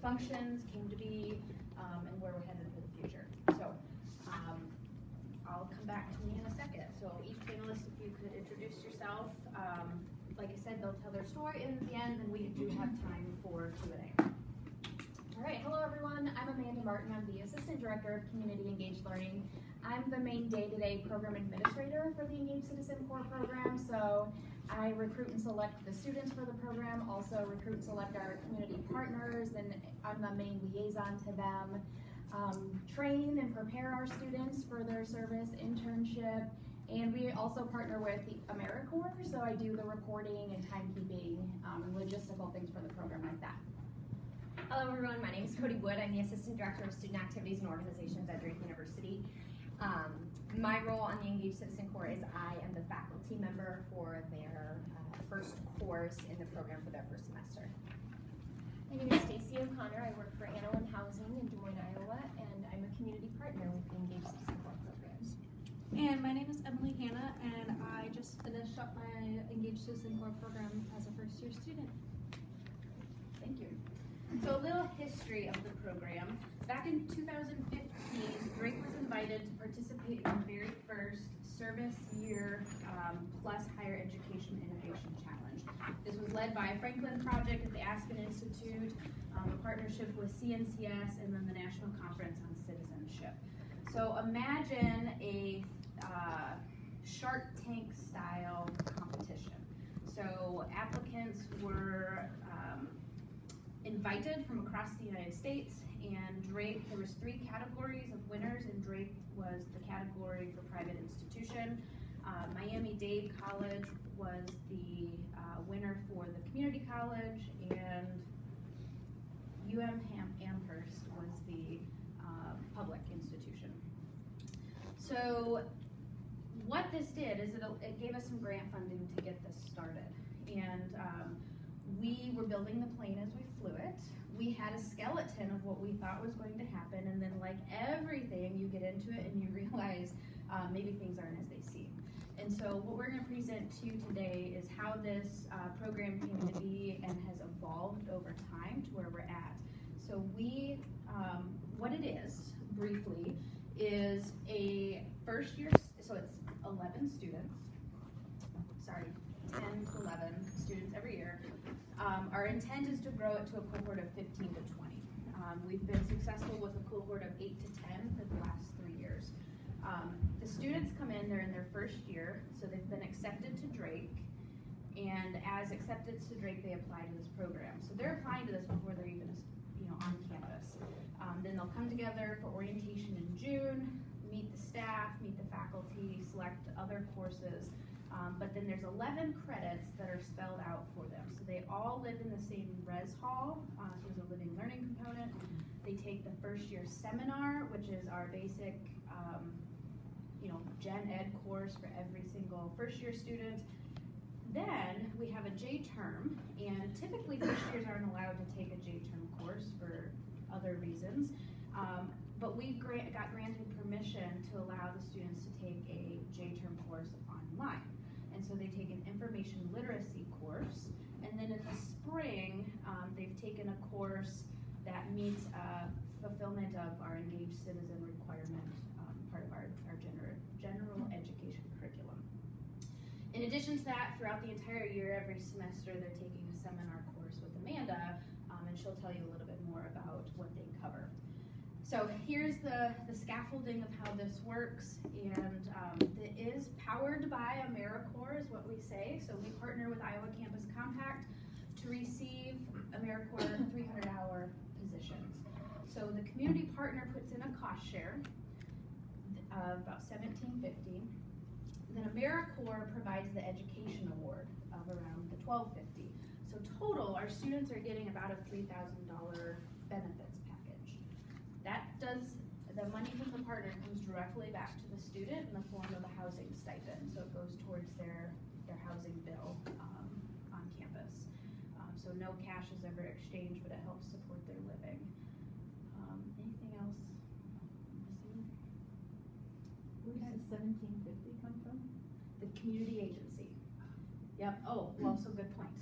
functions came to be, and where we're headed for the future. So I'll come back to me in a second. So each panelist, if you could introduce yourself. Like I said, they'll tell their story, and at the end, then we do have time for Q&A. All right, hello everyone. I'm Amanda Martin. I'm the Assistant Director of Community Engaged Learning. I'm the main day-to-day program administrator for the Engaged Citizen Core program. So I recruit and select the students for the program, also recruit and select our community partners, and I'm the main liaison to them. Train and prepare our students for their service internship. And we also partner with the AmeriCorps, so I do the reporting and timekeeping and logistical things for the program like that. Hello everyone, my name is Kodee Wood. I'm the Assistant Director of Student Activities and Organizations at Drake University. My role on the Engaged Citizen Core is I am the faculty member for their first course in the program for their first semester. My name is Stacie O'Connor. I work for Anawim Housing in Des Moines, Iowa, and I'm a community partner with the Engaged Citizen Core programs. And my name is Hanna, and I just finished up my Engaged Citizen Core program as a first-year student. Thank you. So a little history of the program. Back in 2015, Drake was invited to participate in the very first Service Year Plus Higher Education Innovation Challenge. This was led by a Franklin Project at the Aspen Institute, a partnership with CNCS, and then the National Conference on Citizenship. So imagine a Shark Tank style competition. So applicants were invited from across the United States, and Drake, there was 3 categories of winners, and Drake was the category for private institution. Miami-Dade College was the winner for the community college, and Amherst was the public institution. So what this did is it gave us some grant funding to get this started, and we were building the plane as we flew it. We had a skeleton of what we thought was going to happen, and then like everything, you get into it and you realize maybe things aren't as they seem. And so what we're going to present to you today is how this program came to be and has evolved over time to where we're at. So what it is, briefly, is a first year, so it's 11 students, 10 to 11 students every year. Our intent is to grow it to a cohort of 15 to 20. We've been successful with a cohort of 8 to 10 for the last 3 years. The students come in, they're in their first year, so they've been accepted to Drake, and as accepted to Drake, they apply to this program. So they're applying to this before they're even on campus. Then they'll come together for orientation in June, meet the staff, meet the faculty, select other courses. But then there's 11 credits that are spelled out for them. So they all live in the same res hall, so there's a living learning component. They take the first year seminar, which is our basic, gen ed course for every single first year student. Then we have a J term, and typically first years aren't allowed to take a J term course for other reasons. But we got granted permission to allow the students to take a J term course online. And so they take an information literacy course, and then in the spring, they've taken a course that meets fulfillment of our engaged citizen requirement, part of our general education curriculum. In addition to that, throughout the entire year, every semester, they're taking a seminar course with Amanda, and she'll tell you a little bit more about what they cover. So here's the scaffolding of how this works, and it is powered by AmeriCorps is what we say. So we partner with Iowa Campus Compact to receive AmeriCorps 300-hour positions. So the community partner puts in a cost share of about $17.50. Then AmeriCorps provides the education award of around the $12.50. So total, our students are getting about a $3,000 benefits package. The money from the partner comes directly back to the student in the form of a housing stipend. So it goes towards their housing bill on campus. So no cash is ever exchanged, but it helps support their living. Anything else missing? Where does the $17.50 come from? The community agency. Yep. Oh, well, so good point.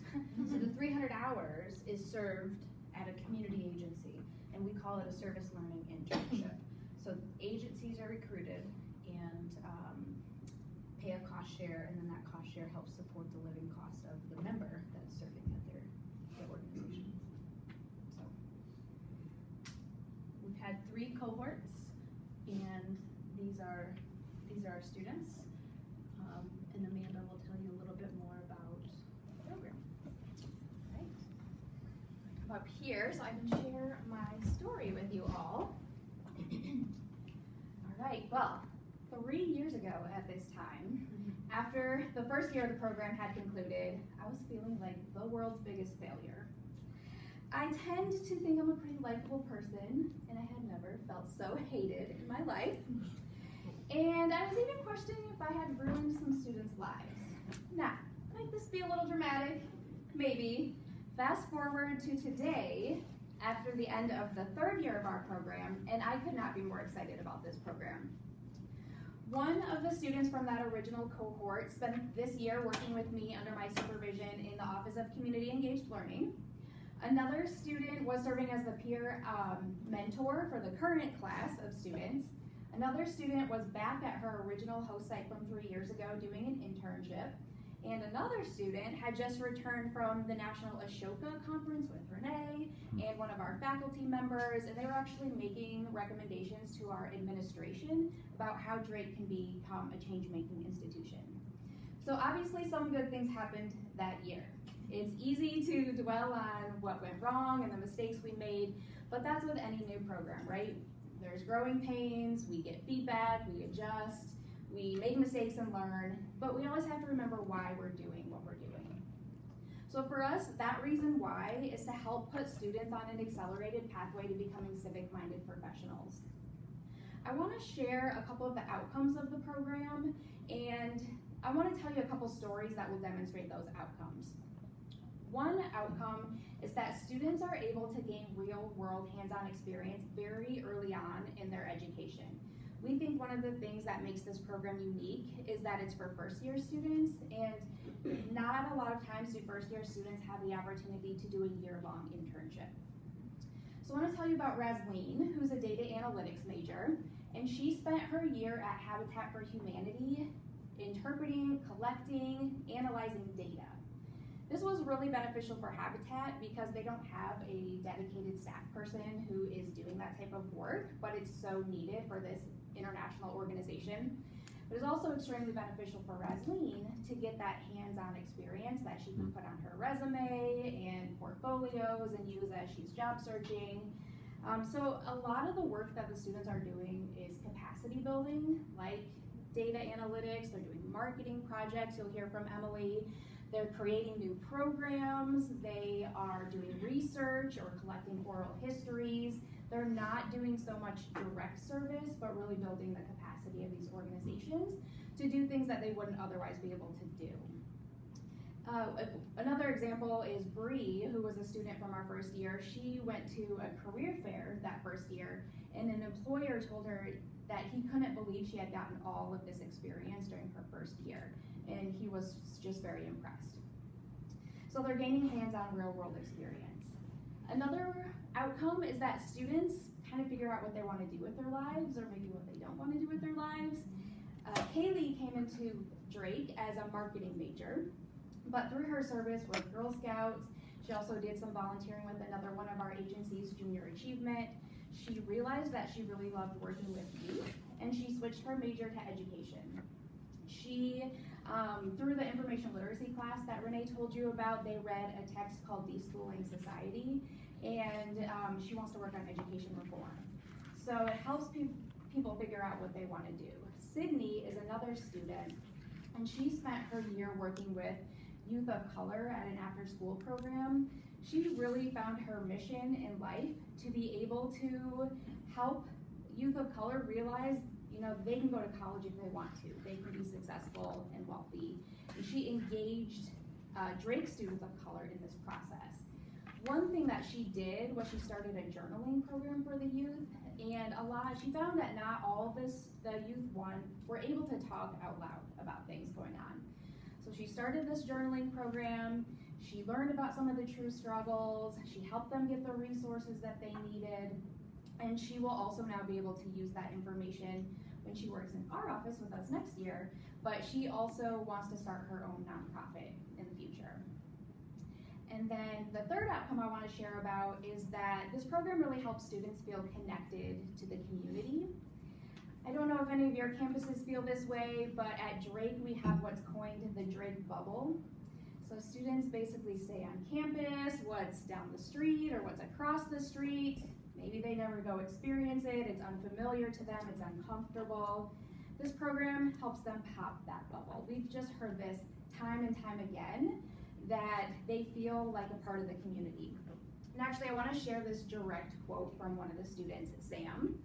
So the 300 hours is served at a community agency, and we call it a service learning internship. So agencies are recruited and pay a cost share, and then that cost share helps support the living cost of the member that's serving at their organization. So we've had 3 cohorts, and these are our students. And Amanda will tell you a little bit more about the program. Right. Come up here so I can share my story with you all. All right, well, 3 years ago at this time, after the first year of the program had concluded, I was feeling like the world's biggest failure. I tend to think I'm a pretty likable person, and I had never felt so hated in my life. And I was even questioning if I had ruined some students' lives. Now, might this be a little dramatic? Maybe. Fast forward to today, after the end of the 3rd year of our program, and I could not be more excited about this program. One of the students from that original cohort spent this year working with me under my supervision in the Office of Community Engaged Learning. Another student was serving as the peer mentor for the current class of students. Another student was back at her original host site from 3 years ago doing an internship. And another student had just returned from the National Ashoka Conference with Renee and one of our faculty members, and they were actually making recommendations to our administration about how Drake can become a change-making institution. So obviously some good things happened that year. It's easy to dwell on what went wrong and the mistakes we made, but that's with any new program, right? There's growing pains, we get feedback, we adjust, we make mistakes and learn, but we always have to remember why we're doing what we're doing. So for us, that reason why is to help put students on an accelerated pathway to becoming civic-minded professionals. I want to share a couple of the outcomes of the program, and I want to tell you a couple stories that will demonstrate those outcomes. One outcome is that students are able to gain real-world hands-on experience very early on in their education. We think one of the things that makes this program unique is that it's for first-year students, and not a lot of times do first-year students have the opportunity to do a year-long internship. So I want to tell you about Razleen, who's a data analytics major, and she spent her year at Habitat for Humanity interpreting, collecting, analyzing data. This was really beneficial for Habitat because they don't have a dedicated staff person who is doing that type of work, but it's so needed for this international organization. But it's also extremely beneficial for Razleen to get that hands-on experience that she can put on her resume and portfolios and use as she's job searching. So a lot of the work that the students are doing is capacity building, like data analytics. They're doing marketing projects, you'll hear from Emily. They're creating new programs, they are doing research or collecting oral histories. They're not doing so much direct service, but really building the capacity of these organizations to do things that they wouldn't otherwise be able to do. Another example is Bree, who was a student from our first year. She went to a career fair that first year, and an employer told her that he couldn't believe she had gotten all of this experience during her first year, and he was just very impressed. So they're gaining hands-on real-world experience. Another outcome is that students kind of figure out what they want to do with their lives, or maybe what they don't want to do with their lives. Kaylee came into Drake as a marketing major, but through her service with Girl Scouts, she also did some volunteering with another one of our agencies, Junior Achievement. She realized that she really loved working with youth, and she switched her major to education. She, through the information literacy class that Renee told you about, they read a text called Deschooling Society, and she wants to work on education reform. So it helps people figure out what they want to do. Sydney is another student, and she spent her year working with youth of color at an after-school program. She really found her mission in life to be able to help youth of color realize, they can go to college if they want to. They can be successful and wealthy. And she engaged Drake students of color in this process. One thing that she did was she started a journaling program for the youth, and she found that not all of the youth were able to talk out loud about things going on. So she started this journaling program. She learned about some of the true struggles. She helped them get the resources that they needed. And she will also now be able to use that information when she works in our office with us next year. But she also wants to start her own nonprofit in the future. And then the third outcome I want to share about is that this program really helps students feel connected to the community. I don't know if any of your campuses feel this way, but at Drake we have what's coined the Drake bubble. So students basically stay on campus, what's down the street or what's across the street. Maybe they never go experience it, it's unfamiliar to them, it's uncomfortable. This program helps them pop that bubble. We've just heard this time and time again, that they feel like a part of the community. And actually I want to share this direct quote from one of the students, Sam.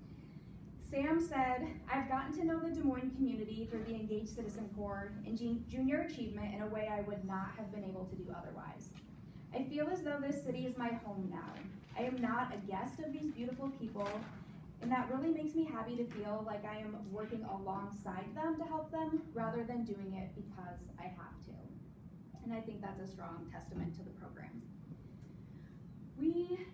Sam said, "I've gotten to know the Des Moines community through the Engaged Citizen Corps and junior achievement in a way I would not have been able to do otherwise. I feel as though this city is my home now. I am not a guest of these beautiful people, and that really makes me happy to feel like I am working alongside them to help them rather than doing it because I have to." And I think that's a strong testament to the program. We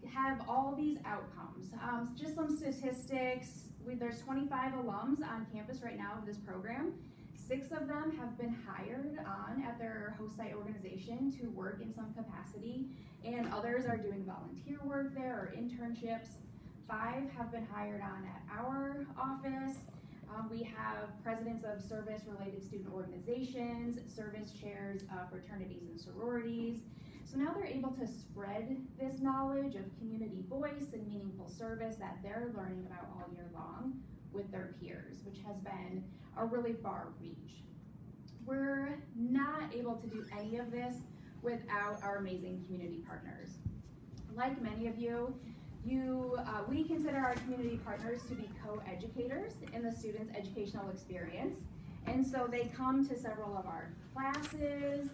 have all these outcomes. Just some statistics. There's 25 alums on campus right now of this program. 6 of them have been hired on at their host site organization to work in some capacity, and others are doing volunteer work there or internships. 5 have been hired on at our office. We have presidents of service-related student organizations, service chairs of fraternities and sororities. So now they're able to spread this knowledge of community voice and meaningful service that they're learning about all year long with their peers, which has been a really far reach. We're not able to do any of this without our amazing community partners. Like many of you, we consider our community partners to be co-educators in the student's educational experience. And so they come to several of our classes.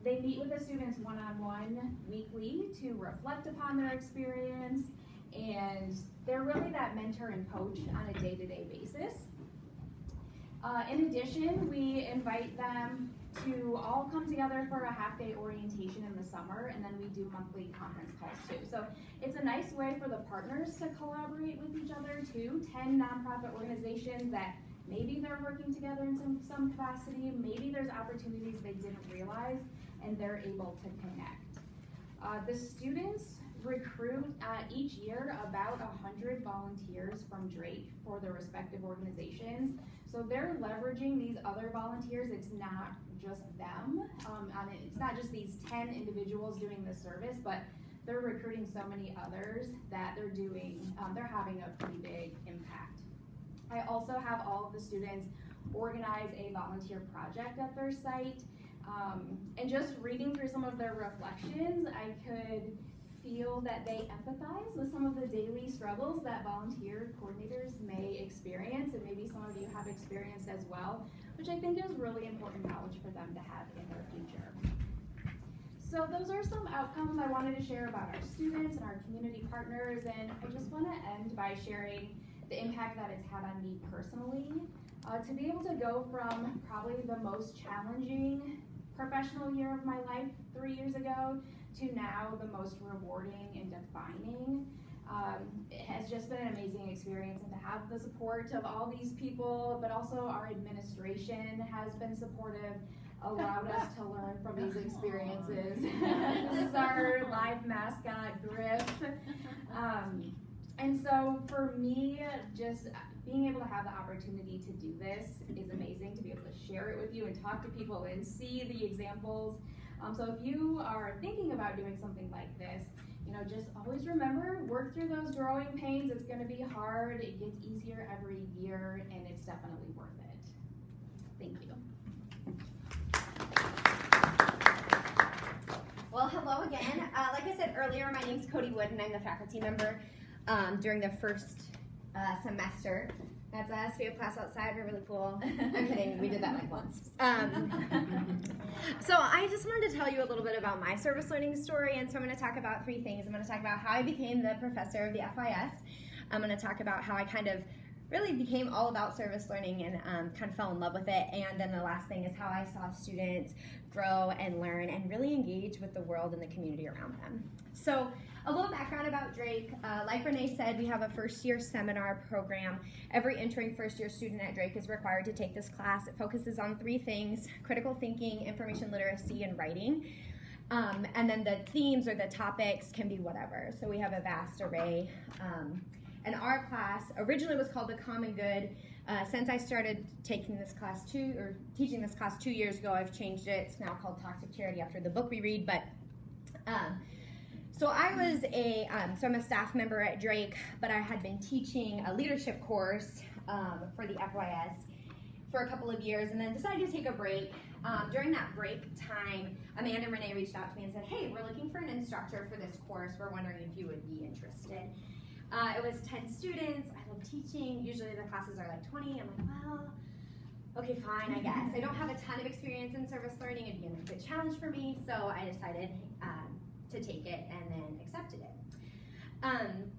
They meet with the students one-on-one weekly to reflect upon their experience, and they're really that mentor and coach on a day-to-day basis. In addition, we invite them to all come together for a half-day orientation in the summer, and then we do monthly conference calls too. So it's a nice way for the partners to collaborate with each other too. 10 nonprofit organizations that maybe they're working together in some capacity, maybe there's opportunities they didn't realize, and they're able to connect. The students recruit each year about 100 volunteers from Drake for their respective organizations. So they're leveraging these other volunteers. It's not just them. It's not just these 10 individuals doing this service, but they're recruiting so many others that they're having a pretty big impact. I also have all of the students organize a volunteer project at their site. And just reading through some of their reflections, I could feel that they empathize with some of the daily struggles that volunteer coordinators may experience, and maybe some of you have experienced as well, which I think is really important knowledge for them to have in their future. So those are some outcomes I wanted to share about our students and our community partners, and I just want to end by sharing the impact that it's had on me personally. To be able to go from probably the most challenging professional year of my life 3 years ago to now the most rewarding and defining. It has just been an amazing experience, and to have the support of all these people, but also our administration has been supportive, allowed us to learn from these experiences. This is our live mascot, Griff. And so for me, just being able to have the opportunity to do this is amazing, to be able to share it with you and talk to people and see the examples. So if you are thinking about doing something like this, just always remember, work through those growing pains. It's going to be hard. It gets easier every year, and it's definitely worth it. Thank you. Well, hello again. Like I said earlier, my name's Kodee Wood, and I'm the faculty member during the first semester. That's us. We have class outside. We're really cool. I'm kidding. We did that like once. So I just wanted to tell you a little bit about my service learning story. And so I'm going to talk about 3 things. I'm going to talk about how I became the professor of the FIS. I'm going to talk about how I kind of really became all about service learning and kind of fell in love with it. And then the last thing is how I saw students grow and learn and really engage with the world and the community around them. So a little background about Drake. Like Renee said, we have a first-year seminar program. Every entering first-year student at Drake is required to take this class. It focuses on 3 things: critical thinking, information literacy, and writing. And then the themes or the topics can be whatever. So we have a vast array. And our class originally was called The Common Good. Since I started taking this class teaching this class 2 years ago, I've changed it. It's now called Toxic Charity after the book we read. But so I was so I'm a staff member at Drake, but I had been teaching a leadership course for the FYS for a couple of years, and then decided to take a break. During that break time, Amanda and Renee reached out to me and said, "Hey, we're looking for an instructor for this course. We're wondering if you would be interested." It was 10 students. I love teaching. Usually the classes are like 20. I'm like, well, okay, fine, I guess. I don't have a ton of experience in service learning. It'd be a good challenge for me, so I decided to take it and then accepted it.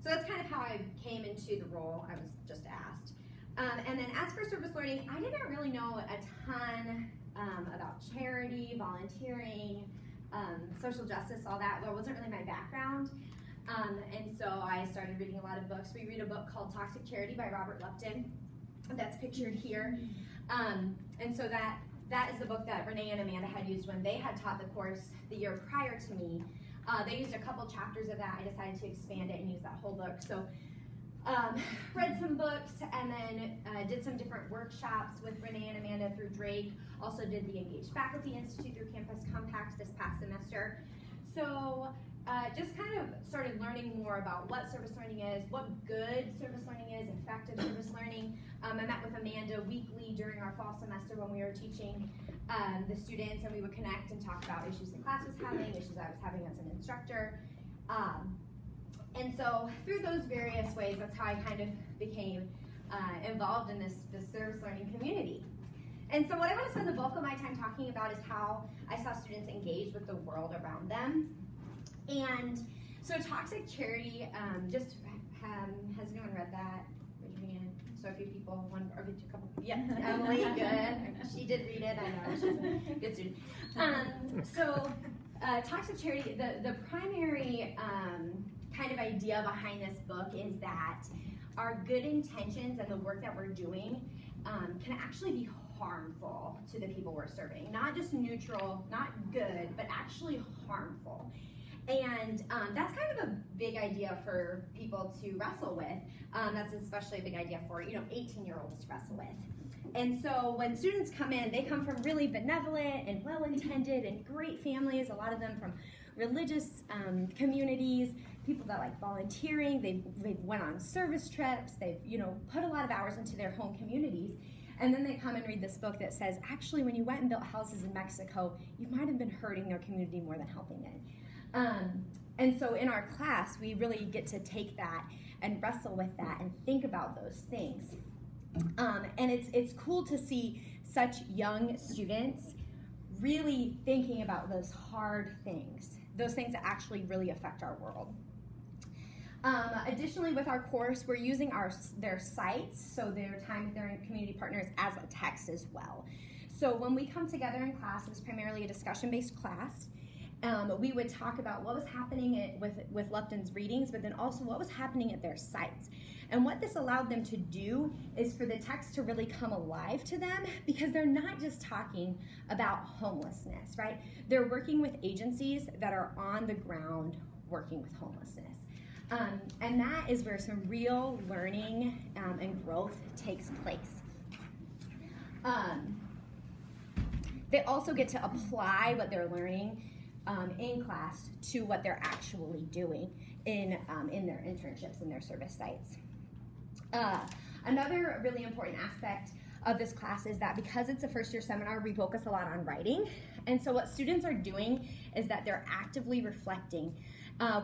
So that's kind of how I came into the role. I was just asked. And then as for service learning, I didn't really know a ton about charity, volunteering, social justice, all that. Well, it wasn't really my background. And so I started reading a lot of books. We read a book called Toxic Charity by Robert Lupton. That's pictured here. And so that is the book that Renee and Amanda had used when they had taught the course the year prior to me. They used a couple chapters of that. I decided to expand it and use that whole book. So read some books and then did some different workshops with Renee and Amanda through Drake. Also did the Engaged Faculty Institute through Campus Compact this past semester. So just kind of started learning more about what service learning is, what good service learning is, effective service learning. I met with Amanda weekly during our fall semester when we were teaching the students, and we would connect and talk about issues the class was having, issues I was having as an instructor. And so through those various ways, that's how I kind of became involved in this service learning community. And so what I want to spend the bulk of my time talking about is how I saw students engage with the world around them. And so Toxic Charity, has anyone read that? Raise your hand. So a few people, one or a couple. Yeah, Emily, good. She did read it, I know, she's a good student. So Toxic Charity, the primary kind of idea behind this book is that our good intentions and the work that we're doing can actually be harmful to the people we're serving. Not just neutral, not good, but actually harmful. And that's kind of a big idea for people to wrestle with. That's especially a big idea for 18-year-olds to wrestle with. And so when students come in, they come from really benevolent and well-intended and great families, a lot of them from religious communities, people that like volunteering, they've went on service trips, they've put a lot of hours into their home communities. And then they come and read this book that says, actually, when you went and built houses in Mexico, you might have been hurting their community more than helping it. And so in our class, we really get to take that and wrestle with that and think about those things. And it's cool to see such young students really thinking about those hard things, those things that actually really affect our world. Additionally, with our course, we're using their sites, so their time with their community partners, as a text as well. So when we come together in class, it was primarily a discussion-based class. We would talk about what was happening with Lupton's readings, but then also what was happening at their sites. And what this allowed them to do is for the text to really come alive to them, because they're not just talking about homelessness, right? They're working with agencies that are on the ground working with homelessness. And that is where some real learning and growth takes place. They also get to apply what they're learning in class to what they're actually doing in their internships and their service sites. Another really important aspect of this class is that because it's a first-year seminar, we focus a lot on writing. And so what students are doing is that they're actively reflecting.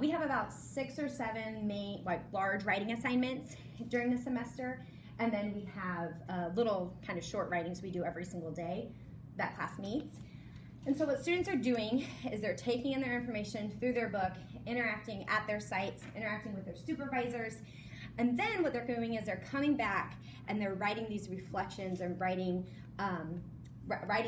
We have about 6 or 7 large writing assignments during the semester, and then we have little kind of short writings we do every single day that class meets. And so what students are doing is they're taking in their information through their book, interacting at their sites, interacting with their supervisors, And then what they're doing is they're coming back and they're writing these reflections and writing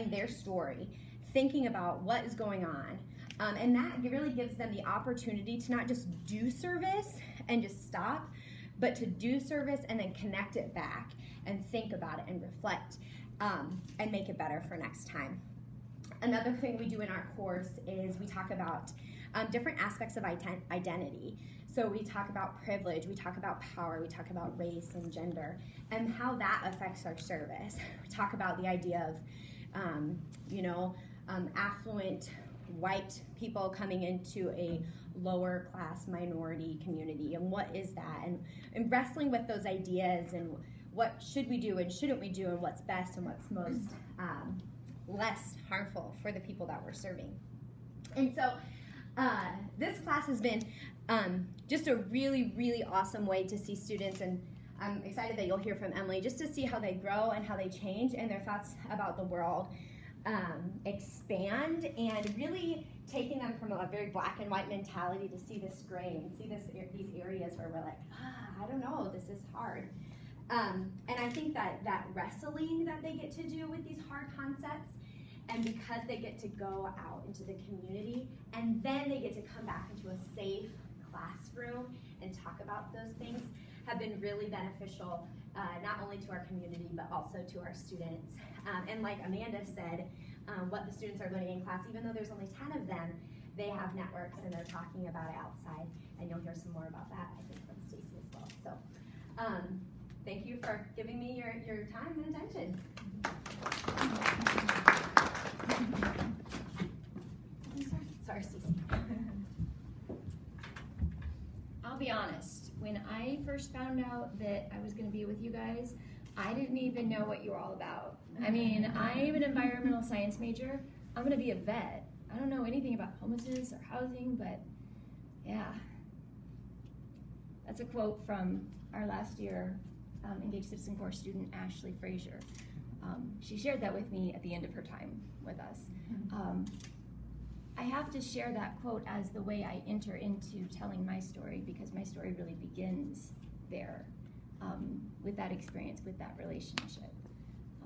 their story, thinking about what is going on. And that really gives them the opportunity to not just do service and just stop, but to do service and then connect it back and think about it and reflect and make it better for next time. Another thing we do in our course is we talk about different aspects of identity. So we talk about privilege, we talk about power, we talk about race and gender, and how that affects our service. We talk about the idea of, affluent white people coming into a lower class minority community, and what is that, and wrestling with those ideas, and what should we do and shouldn't we do, and what's best and what's most less harmful for the people that we're serving. And so this class has been just a really, really awesome way to see students, and I'm excited that you'll hear from Emily, just to see how they grow and how they change and their thoughts about the world expand, and really taking them from a very black and white mentality to see this gray and see these areas where we're like, I don't know, this is hard. And I think that wrestling that they get to do with these hard concepts, and because they get to go out into the community, and then they get to come back into a safe classroom and talk about those things, have been really beneficial, not only to our community, but also to our students. And like Amanda said, what the students are learning in class, even though there's only 10 of them, they have networks and they're talking about it outside, and you'll hear some more about that, I think, from Stacie as well. So thank you for giving me your time and attention. Sorry, Stacie. I'll be honest, when I first found out that I was going to be with you guys, I didn't even know what you were all about. I mean, I'm an environmental science major. I'm going to be a vet. I don't know anything about homelessness or housing, but yeah. That's a quote from our last year Engaged Citizen Corps student, Ashley Frazier. She shared that with me at the end of her time with us. I have to share that quote as the way I enter into telling my story, because my story really begins there, with that experience, with that relationship.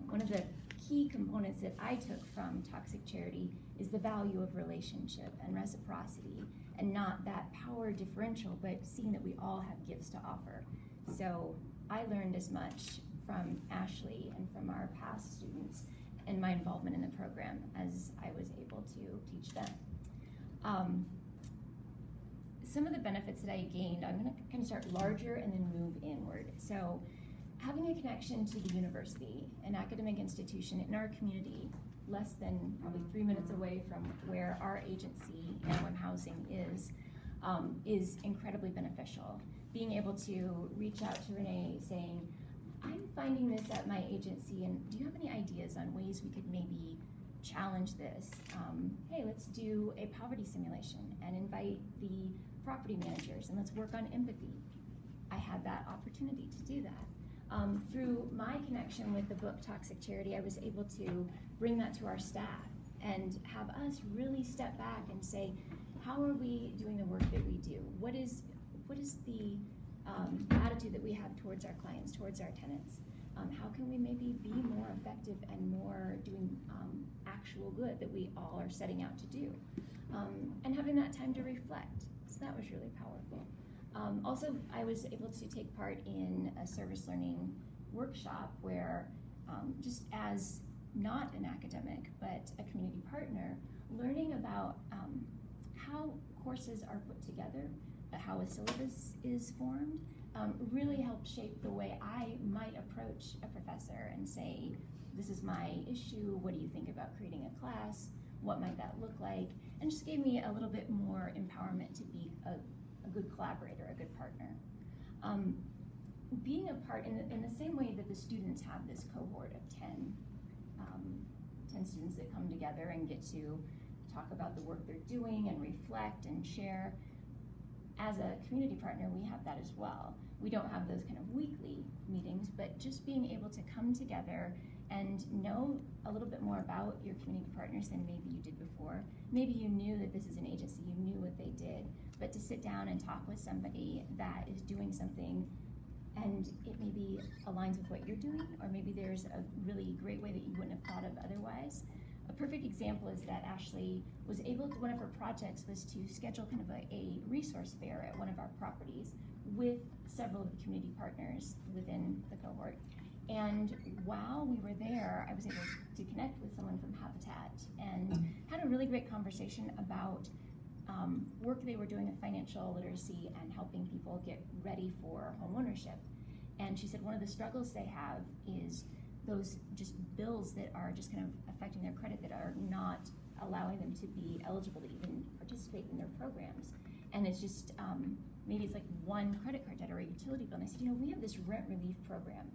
One of the key components that I took from toxic charity is the value of relationship and reciprocity, and not that power differential, but seeing that we all have gifts to offer. So I learned as much from Ashley and from our past students and my involvement in the program as I was able to teach them. Some of the benefits that I gained, I'm going to kind of start larger and then move inward. So having a connection to the university, an academic institution in our community, less than probably 3 minutes away from where our agency, Anawim Housing, is incredibly beneficial. Being able to reach out to Renee saying, I'm finding this at my agency, and do you have any ideas on ways we could maybe challenge this? Hey, let's do a poverty simulation and invite the property managers, and let's work on empathy. I had that opportunity to do that. Through my connection with the book Toxic Charity, I was able to bring that to our staff and have us really step back and say, how are we doing the work that we do? What is the attitude that we have towards our clients, towards our tenants? How can we maybe be more effective and more doing actual good that we all are setting out to do? And having that time to reflect. So that was really powerful. Also, I was able to take part in a service learning workshop where, just as not an academic, but a community partner, learning about how courses are put together, how a syllabus is formed, really helped shape the way I might approach a professor and say, this is my issue, what do you think about creating a class, what might that look like, and just gave me a little bit more empowerment to be a good collaborator, a good partner. Being a part, in the same way that the students have this cohort of 10 students that come together and get to talk about the work they're doing and reflect and share, as a community partner, we have that as well. We don't have those kind of weekly meetings, but just being able to come together and know a little bit more about your community partners than maybe you did before. Maybe you knew that this is an agency, you knew what they did, but to sit down and talk with somebody that is doing something and it maybe aligns with what you're doing, or maybe there's a really great way that you wouldn't have thought of otherwise. A perfect example is that Ashley was able to, one of her projects was to schedule kind of a resource fair at one of our properties with several of the community partners within the cohort. And while we were there, I was able to connect with someone from Habitat and had a really great conversation about work they were doing with financial literacy and helping people get ready for home ownership. And she said one of the struggles they have is those just bills that are just kind of affecting their credit that are not allowing them to be eligible to even participate in their programs. And it's just, maybe it's like one credit card debt or a utility bill. And I said, we have this rent relief program.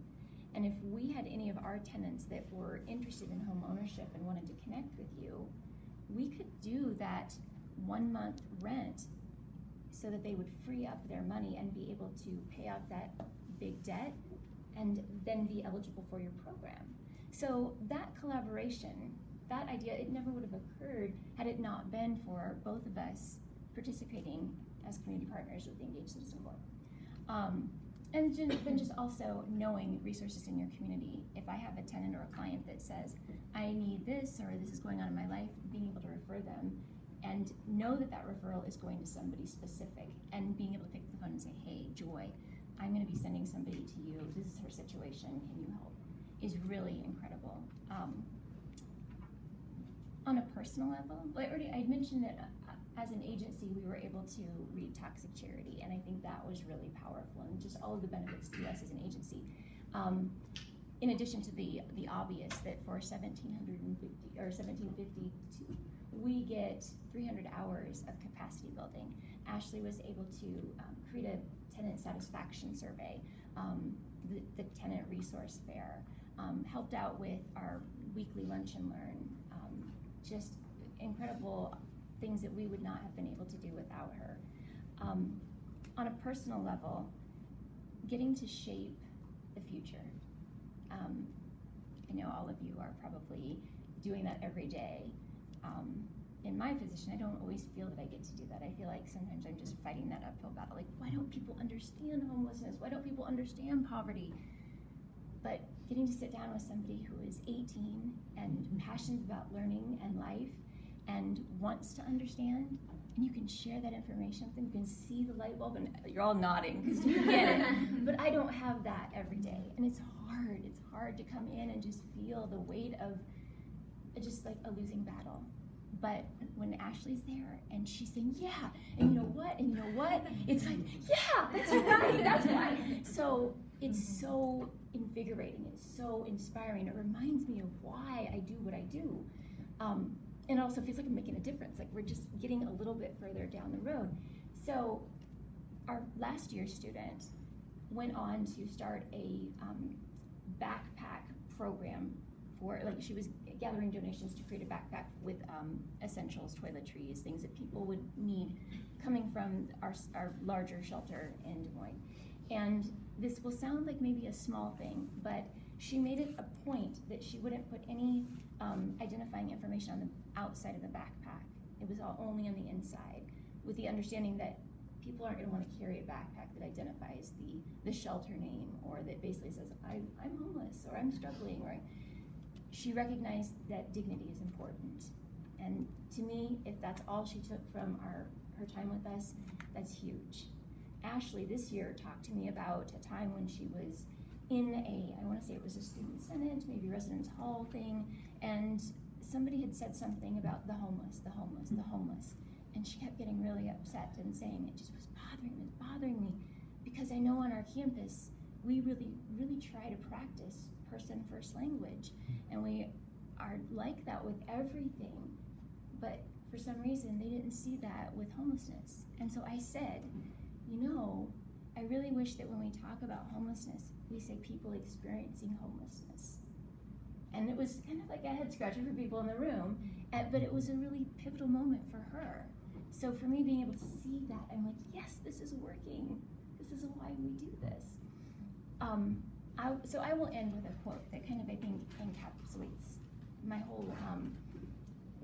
And if we had any of our tenants that were interested in home ownership and wanted to connect with you, we could do that 1 month rent so that they would free up their money and be able to pay off that big debt and then be eligible for your program. So that collaboration, that idea, it never would have occurred had it not been for both of us participating as community partners with the Engaged Citizen Corps. And then just also knowing resources in your community. If I have a tenant or a client that says, I need this, or this is going on in my life, being able to refer them and know that that referral is going to somebody specific, and being able to pick up the phone and say, hey, Joy, I'm gonna be sending somebody to you, this is her situation, can you help? Is really incredible. On a personal level, I mentioned that as an agency, we were able to read Toxic Charity, and I think that was really powerful, and just all of the benefits to us as an agency. In addition to the obvious that for $1,752, we get 300 hours of capacity building. Ashley was able to create a tenant satisfaction survey, the tenant resource fair, helped out with our weekly lunch and learn, just incredible things that we would not have been able to do without her. On a personal level, getting to shape the future. I know all of you are probably doing that every day. In my position, I don't always feel that I get to do that. I feel like sometimes I'm just fighting that uphill battle. Like, why don't people understand homelessness? Why don't people understand poverty? But getting to sit down with somebody who is 18 and passionate about learning and life and wants to understand, and you can share that information with them, you can see the light bulb, and you're all nodding because you get it. But I don't have that every day, and it's hard. It's hard to come in and just feel the weight of just like a losing battle. But when Ashley's there and she's saying, yeah, and you know what, and you know what, it's like, yeah, that's right, that's right. So it's so invigorating, it's so inspiring. It reminds me of why I do what I do. And it also feels like I'm making a difference, like we're just getting a little bit further down the road. So our last year student went on to start a backpack program for, like, she was gathering donations to create a backpack with essentials, toiletries, things that people would need coming from our larger shelter in Des Moines. And this will sound like maybe a small thing, but she made it a point that she wouldn't put any identifying information on the outside of the backpack. It was all only on the inside, with the understanding that people aren't going to want to carry a backpack that identifies the shelter name, or that basically says, I'm homeless, or I'm struggling, or she recognized that dignity is important. And to me, if that's all she took from her time with us, that's huge. Ashley this year talked to me about a time when she was in I want to say it was a student senate, maybe residence hall thing, and somebody had said something about the homeless, the homeless, the homeless. And she kept getting really upset and saying, it just was bothering me, because I know on our campus, we really, really try to practice person first language, and we are like that with everything, but for some reason they didn't see that with homelessness. And so I said, I really wish that when we talk about homelessness, we say people experiencing homelessness. And it was kind of like a head scratcher for people in the room, but it was a really pivotal moment for her. So for me, being able to see that, I'm like, yes, this is working. This is why we do this. So I will end with a quote that kind of, I think, encapsulates my whole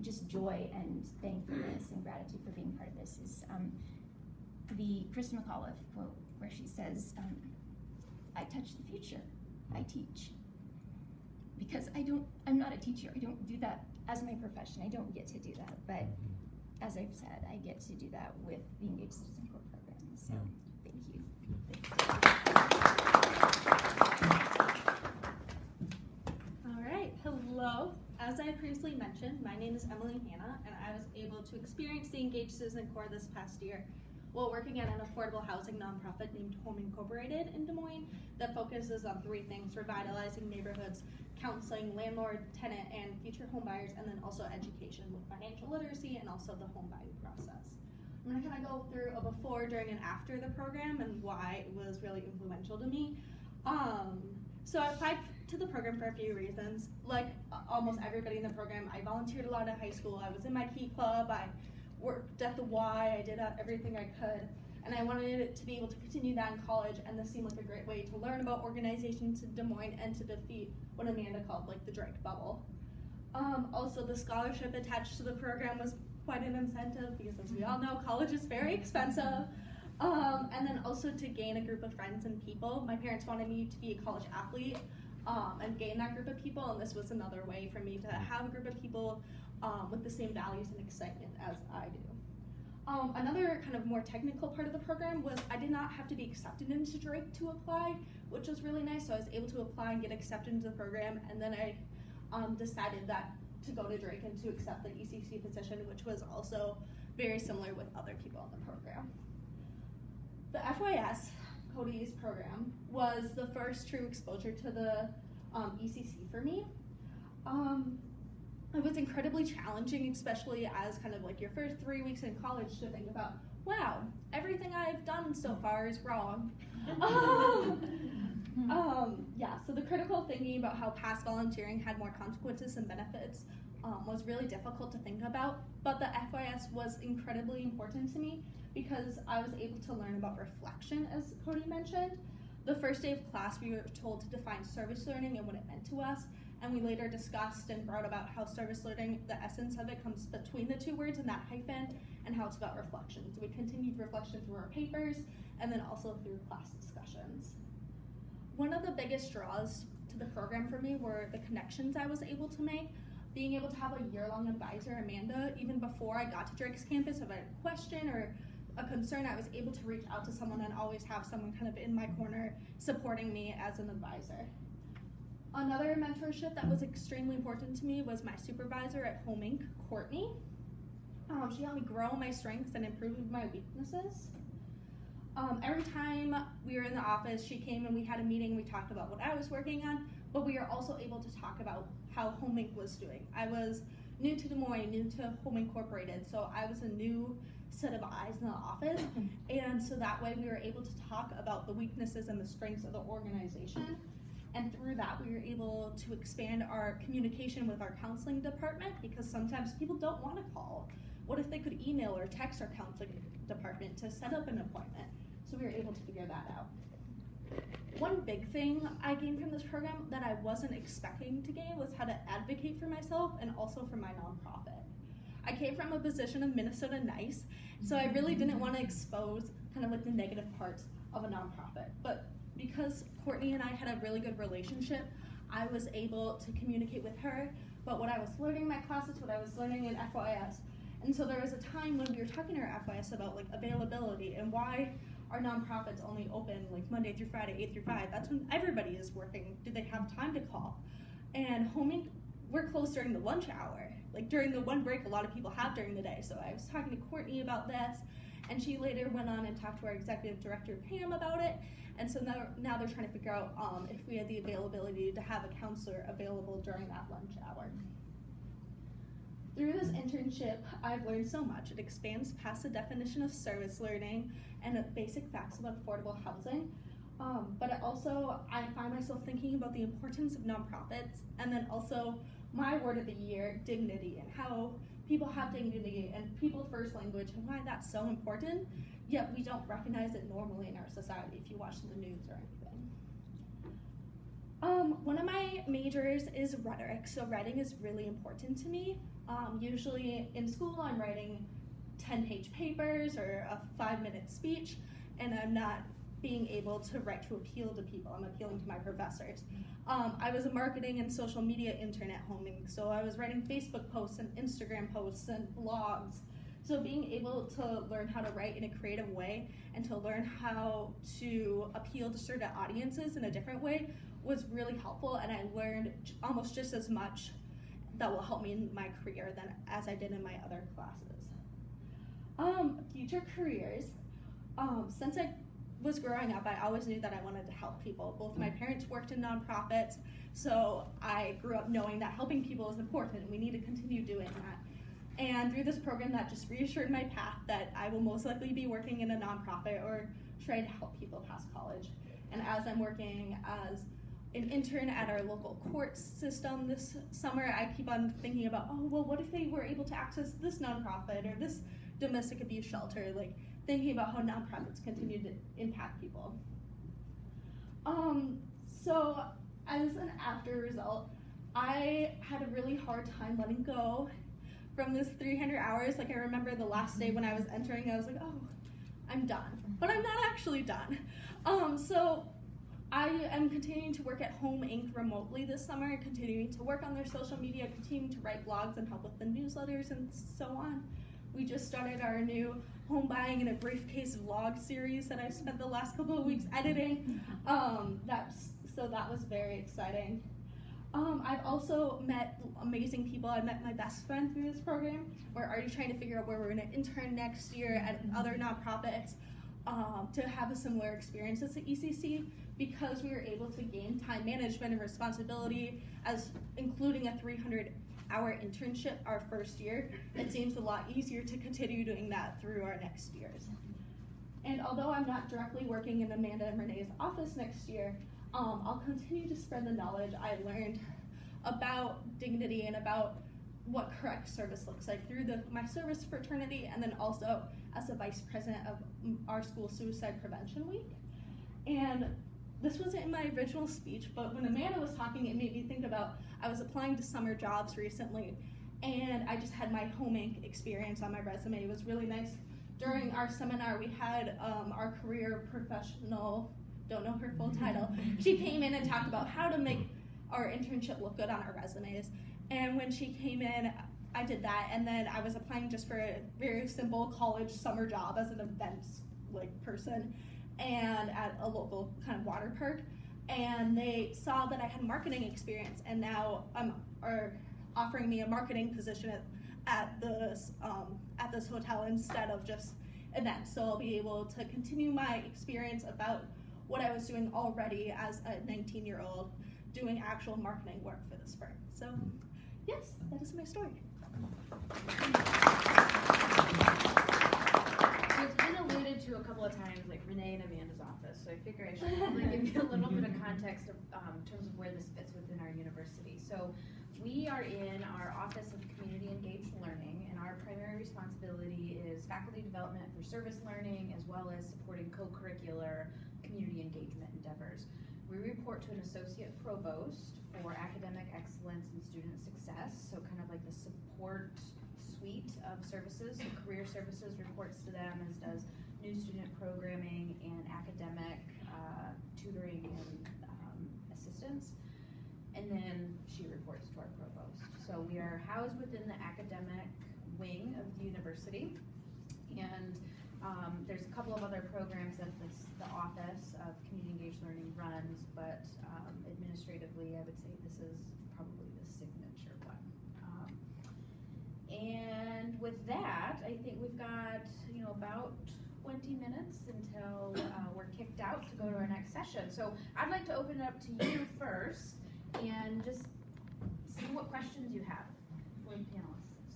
just joy and thankfulness and gratitude for being part of this. Is the Kristen McAuliffe quote, where she says, I touch the future. I teach. Because I'm not a teacher. I don't do that as my profession. I don't get to do that. But as I've said, I get to do that with the Engaged Citizen Corps program. So thank you. All right, hello. As I previously mentioned, my name is Emily Hanna, and I was able to experience the Engaged Citizen Corps this past year while working at an affordable housing nonprofit named Home Incorporated in Des Moines that focuses on 3 things: revitalizing neighborhoods, counseling landlord, tenant, and future home buyers, and then also education with financial literacy and also the home buying process. I'm gonna kind of go through a before, during, and after the program and why it was really influential to me. So I applied to the program for a few reasons. Like almost everybody in the program, I volunteered a lot in high school. I was in my Key Club, I worked at the Y, I did everything I could. And I wanted to be able to continue that in college, and this seemed like a great way to learn about organizations in Des Moines and to defeat what Amanda called like the Drake bubble. Also, the scholarship attached to the program was quite an incentive because, as we all know, college is very expensive. And then also to gain a group of friends and people. My parents wanted me to be a college athlete and gain that group of people, and this was another way for me to have a group of people with the same values and excitement as I do. Another kind of more technical part of the program was I did not have to be accepted into Drake to apply, which was really nice. So I was able to apply and get accepted into the program, and then I decided that to go to Drake and to accept the ECC position, which was also very similar with other people in the program. The FYS, Kodee's program, was the first true exposure to the ECC for me. It was incredibly challenging, especially as kind of like your first 3 weeks in college, to think about, wow, everything I've done so far is wrong. Yeah, so the critical thinking about how past volunteering had more consequences and benefits was really difficult to think about, but the FYS was incredibly important to me because I was able to learn about reflection, as Kodee mentioned. The first day of class, we were told to define service learning and what it meant to us, and we later discussed and brought about how service learning, the essence of it comes between the 2 words and that hyphen, and how it's about reflection. So we continued reflection through our papers, and then also through class discussions. One of the biggest draws to the program for me were the connections I was able to make. Being able to have a year-long advisor, Amanda, even before I got to Drake's campus, if I had a question or a concern, I was able to reach out to someone and always have someone kind of in my corner supporting me as an advisor. Another mentorship that was extremely important to me was my supervisor at Home Inc., Courtney. She helped me grow my strengths and improve my weaknesses. Every time we were in the office, she came and we had a meeting, we talked about what I was working on, but we were also able to talk about how Home Inc. was doing. I was new to Des Moines, new to Home Incorporated, so I was a new set of eyes in the office, and so that way we were able to talk about the weaknesses and the strengths of the organization, and through that we were able to expand our communication with our counseling department, because sometimes people don't want to call. What if they could email or text our counseling department to set up an appointment? So we were able to figure that out. One big thing I gained from this program that I wasn't expecting to gain was how to advocate for myself and also for my nonprofit. I came from a position of Minnesota Nice, so I really didn't want to expose kind of like the negative parts of a nonprofit. But because Courtney and I had a really good relationship, I was able to communicate with her about what I was learning in my classes, what I was learning in FYS. And so there was a time when we were talking to our FYS about like availability and why our nonprofits only open like Monday through Friday, 8 through 5. That's when everybody is working. Do they have time to call? And Home Inc., we're closed during the lunch hour. Like during the one break a lot of people have during the day. So I was talking to Courtney about this, and she later went on and talked to our executive director, Pam, about it. And so now they're trying to figure out if we had the availability to have a counselor available during that lunch hour. Through this internship, I've learned so much. It expands past the definition of service learning and basic facts about affordable housing. But I find myself thinking about the importance of nonprofits, and then also my word of the year, dignity, and how people have dignity and people first language, and why that's so important, yet we don't recognize it normally in our society if you watch the news or anything. One of my majors is rhetoric, so writing is really important to me. Usually in school I'm writing 10-page papers or a 5-minute speech, and I'm not being able to write to appeal to people. I'm appealing to my professors. I was a marketing and social media intern at Homing, so I was writing Facebook posts and Instagram posts and blogs. So being able to learn how to write in a creative way and to learn how to appeal to certain audiences in a different way was really helpful, and I learned almost just as much that will help me in my career than as I did in my other classes. Future careers. Since I was growing up, I always knew that I wanted to help people. Both my parents worked in nonprofits, so I grew up knowing that helping people is important and we need to continue doing that. And through this program, that just reassured my path that I will most likely be working in a nonprofit or trying to help people past college. And as I'm working as an intern at our local court system this summer, I keep on thinking about, oh, well, what if they were able to access this nonprofit or this domestic abuse shelter? Like, thinking about how nonprofits continue to impact people. So as an after result, I had a really hard time letting go from this 300 hours. Like, I remember the last day when I was entering, I was like, oh, I'm done. But I'm not actually done. So I am continuing to work at Home Inc. remotely this summer, continuing to work on their social media, continuing to write blogs and help with the newsletters and so on. We just started our new home buying in a briefcase vlog series that I've spent the last couple of weeks editing. So that was very exciting. I've also met amazing people. I met my best friend through this program. We're already trying to figure out where we're going to intern next year at other nonprofits to have a similar experience as the ECC, because we were able to gain time management and responsibility, as including a 300-hour internship our first year. It seems a lot easier to continue doing that through our next years. And although I'm not directly working in Amanda and Renee's office next year, I'll continue to spread the knowledge I learned about dignity and about what correct service looks like through my service fraternity, and then also as the vice president of our school suicide prevention week. And this wasn't in my original speech, but when Amanda was talking, it made me think about, I was applying to summer jobs recently, and I just had my Home Inc. experience on my resume. It was really nice. During our seminar, we had our career professional, don't know her full title, she came in and talked about how to make our internship look good on our resumes. And when she came in, I did that, and then I was applying just for a very simple college summer job as an events person, and at a local kind of water park. And they saw that I had marketing experience, and now are offering me a marketing position at this hotel instead of just events. So I'll be able to continue my experience about what I was doing already as a 19-year-old, doing actual marketing work for this firm. So yes, that is my story. So it's been alluded to a couple of times, like Renee and Amanda's office, so I figure I should probably give you a little bit of context in terms of where this fits within our university. So we are in our Office of Community Engaged Learning, and our primary responsibility is faculty development for service learning, as well as supporting co-curricular community engagement endeavors. We report to an associate provost for academic excellence and student success, so kind of like the support suite of services. So career services reports to them, as does new student programming and academic tutoring and assistance. And then she reports to our provost. So we are housed within the academic wing of the university, and there's a couple of other programs that the Office of Community Engaged Learning runs, but administratively, I would say this is probably the signature one. And with that, I think we've got about 20 minutes until we're kicked out to go to our next session. So I'd like to open it up to you first and just see what questions you have for the panelists.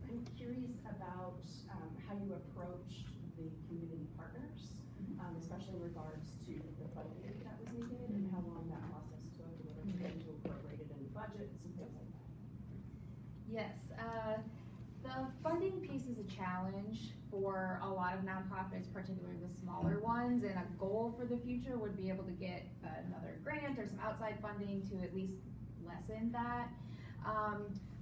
I'm curious about how you approached the community partners, especially in regards to the funding that was needed and how long that process took in order for them to incorporate it in the budgets and things like that. Yes, the funding piece is a challenge for a lot of nonprofits, particularly the smaller ones, and a goal for the future would be able to get another grant or some outside funding to at least lessen that.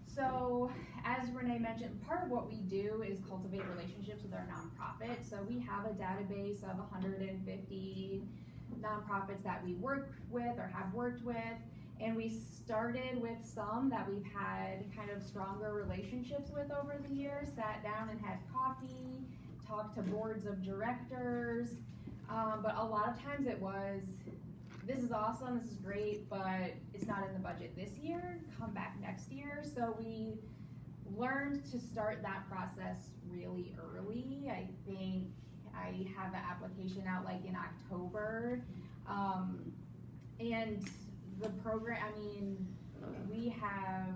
So, as Renee mentioned, part of what we do is cultivate relationships with our nonprofit. So we have a database of 150 nonprofits that we work with or have worked with. And we started with some that we've had kind of stronger relationships with over the years, sat down and had coffee, talked to boards of directors. But a lot of times it was, this is awesome, this is great, but it's not in the budget this year, come back next year. So we learned to start that process really early. I think I have the application out like in October. And the program, I mean, we have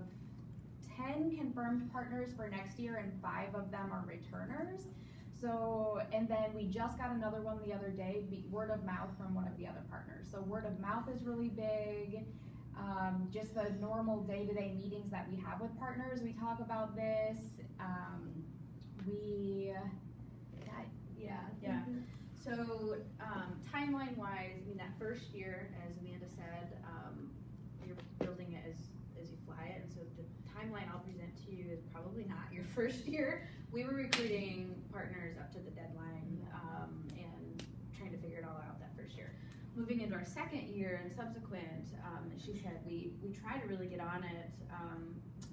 10 confirmed partners for next year and 5 of them are returners. So, and then we just got another one the other day, word of mouth from one of the other partners. So word of mouth is really big. Just the normal day-to-day meetings that we have with partners, we talk about this. So, timeline-wise, I mean, that first year, as Amanda said, you're building it as you fly it, and so the timeline I'll present to you is probably not your first year. We were recruiting partners up to the deadline, and trying to figure it all out that first year. Moving into our second year and subsequent, she said we try to really get on it.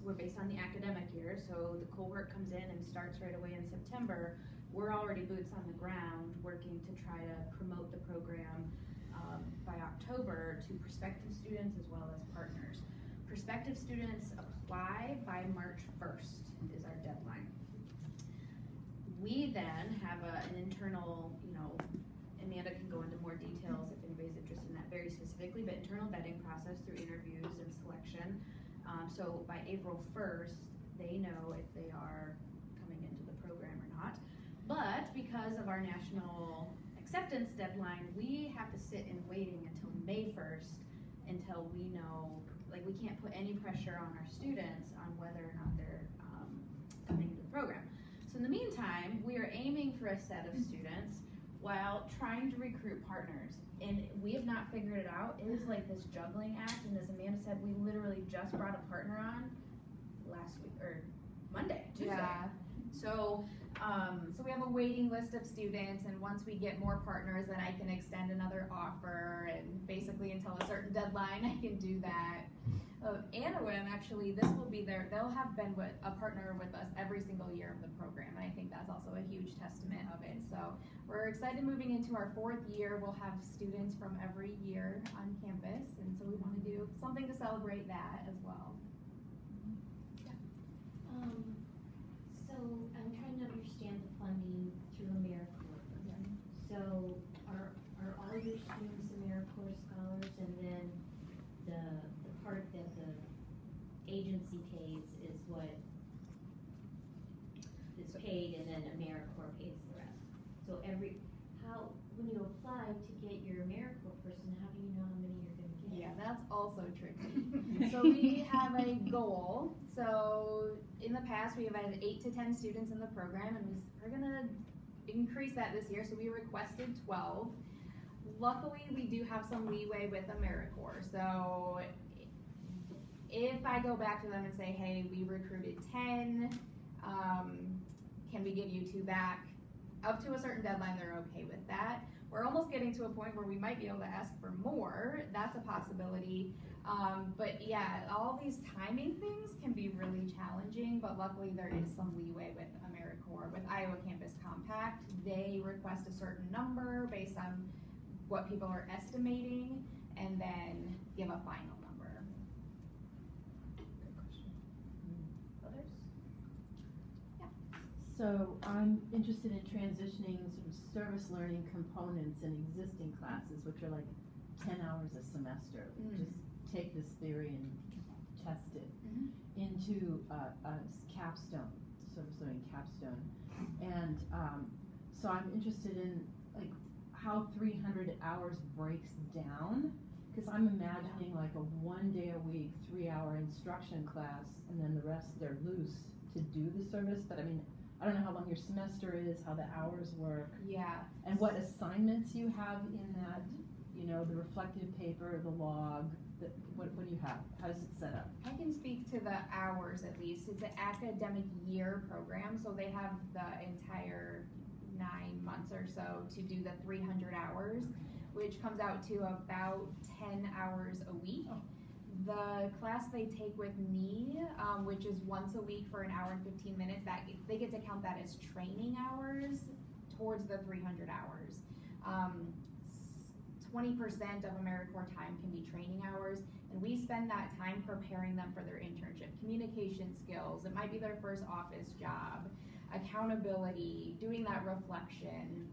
We're based on the academic year, so the cohort comes in and starts right away in September. We're already boots on the ground working to try to promote the program by October to prospective students as well as partners. Prospective students apply by March 1st is our deadline. We then have an internal, Amanda can go into more details if anybody's interested in that very specifically, but internal vetting process through interviews and selection. So by April 1st, they know if they are coming into the program or not. But because of our national acceptance deadline, we have to sit in waiting until May 1st until we know, like, we can't put any pressure on our students on whether or not they're coming into the program. So in the meantime, we are aiming for a set of students while trying to recruit partners. And we have not figured it out. It is like this juggling act, and as Amanda said, we literally just brought a partner on last week, or Monday, Tuesday. Yeah. So we have a waiting list of students, and once we get more partners, then I can extend another offer, and basically until a certain deadline, I can do that. Anawim, actually, this will be they'll have been a partner with us every single year of the program, and I think that's also a huge testament of it. So we're excited moving into our 4th year. We'll have students from every year on campus, and so we want to do something to celebrate that as well. So I'm trying to understand the funding through AmeriCorps. So are all your students AmeriCorps scholars, and then the part that the agency pays is what is paid, and then AmeriCorps pays the rest? So when you apply to get your AmeriCorps person, how do you know how many you're going to get? Yeah, that's also tricky. So we have a goal. So in the past, we have had 8 to 10 students in the program, and we're gonna increase that this year. So we requested 12. Luckily, we do have some leeway with AmeriCorps. So if I go back to them and say, hey, we recruited 10, can we give you 2 back? Up to a certain deadline, they're okay with that. We're almost getting to a point where we might be able to ask for more. That's a possibility. But yeah, all these timing things can be really challenging, but luckily there is some leeway with AmeriCorps. With Iowa Campus Compact, they request a certain number based on what people are estimating, and then give a final number. Good question. Others? So I'm interested in transitioning sort of service learning components in existing classes, which are like 10 hours a semester. Just take this theory and test it into a capstone, service learning capstone. And so I'm interested in like how 300 hours breaks down, because I'm imagining like a 1 day a week, 3-hour instruction class, and then the rest they're loose to do the service. But I mean, I don't know how long your semester is, how the hours work. Yeah. And what assignments you have in that, the reflective paper, the log. what do you have? How does it set up? I can speak to the hours at least. It's an academic year program, so they have the entire 9 months or so to do the 300 hours, which comes out to about 10 hours a week. The class they take with me, which is once a week for an hour and 15 minutes, they get to count that as training hours towards the 300 hours. 20% of AmeriCorps time can be training hours, and we spend that time preparing them for their internship, communication skills, it might be their first office job, accountability, doing that reflection.